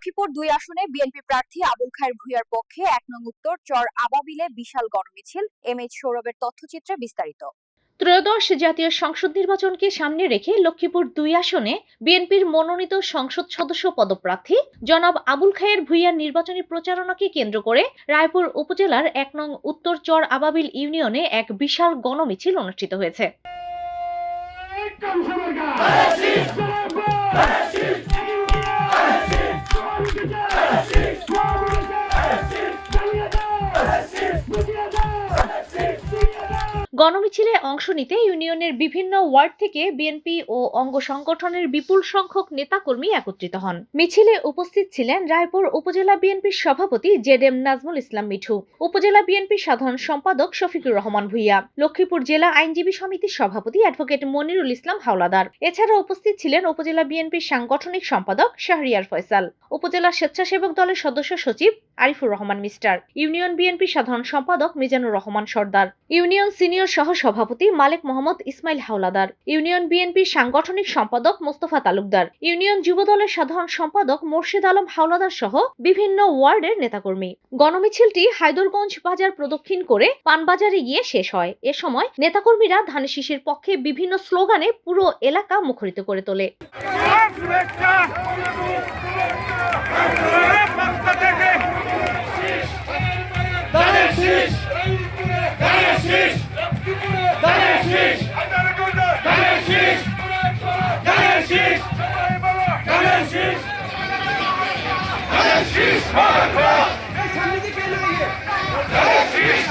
লক্ষ্মীপুর ২ আসনে বিএনপি প্রার্থী আবুল খায়ের ভূঁইয়ার পক্ষে ১ নং উত্তর চর আবাবিলে বিশাল গণমিছিল। এমএইচ সৌরভের তথ্যচিত্রে বিস্তারিত। ত্রয়োদশ জাতীয় সংসদ নির্বাচনকে সামনে রেখে লক্ষ্মীপুর ২ আসনে বিএনপির মনোনীত সংসদ সদস্য পদপ্রার্থী জনাব আবুল খায়ের ভূঁইয়ার নির্বাচনী প্রচারণাকে কেন্দ্র করে রায়পুর উপজেলার ১ নং উত্তর চর আবাবিল ইউনিয়নে এক বিশাল গণমিছিল অনুষ্ঠিত হয়েছে। গণমিছিলে অংশ নিতে ইউনিয়নের বিভিন্ন ওয়ার্ড থেকে বিএনপি ও অঙ্গ সংগঠনের বিপুল সংখ্যক নেতাকর্মী একত্রিত হন। মিছিলে উপস্থিত ছিলেন রায়পুর উপজেলা বিএনপির সভাপতি জেডএম নাজমুল ইসলাম মিঠু, উপজেলা বিএনপির সাধারণ সম্পাদক শফিকুর রহমান ভূঁইয়া, লক্ষ্মীপুর জেলা আইনজীবী সমিতির সভাপতি অ্যাডভোকেট মনিরুল ইসলাম হাওলাদার। এছাড়া উপস্থিত ছিলেন উপজেলা বিএনপির সাংগঠনিক সম্পাদক শাহরিয়ার ফয়সাল, উপজেলা স্বেচ্ছাসেবক দলের সদস্য সচিব আরিফুর রহমান মিস্টার, ইউনিয়ন বিএনপির সাধারণ সম্পাদক মিজানুর রহমান সর্দার, ইউনিয়ন সিনিয়র সহ সভাপতি মালেক মোহাম্মদ ইসমাইল হাওলাদার, ইউনিয়ন বিএনপির সাংগঠনিক সম্পাদক মোস্তফা তালুকদার, ইউনিয়ন যুব দলের সাধারণ সম্পাদক মোর্শেদ আলম হাওলাদার সহ বিভিন্ন ওয়ার্ডের নেতাকর্মী। গণমিছিলটি হায়দরগঞ্জ বাজার প্রদক্ষিণ করে পানবাজারে গিয়ে শেষ হয়। এ সময় নেতাকর্মীরা ধানের শীষের পক্ষে বিভিন্ন স্লোগানে পুরো এলাকা মুখরিত করে তোলে। Sheesh,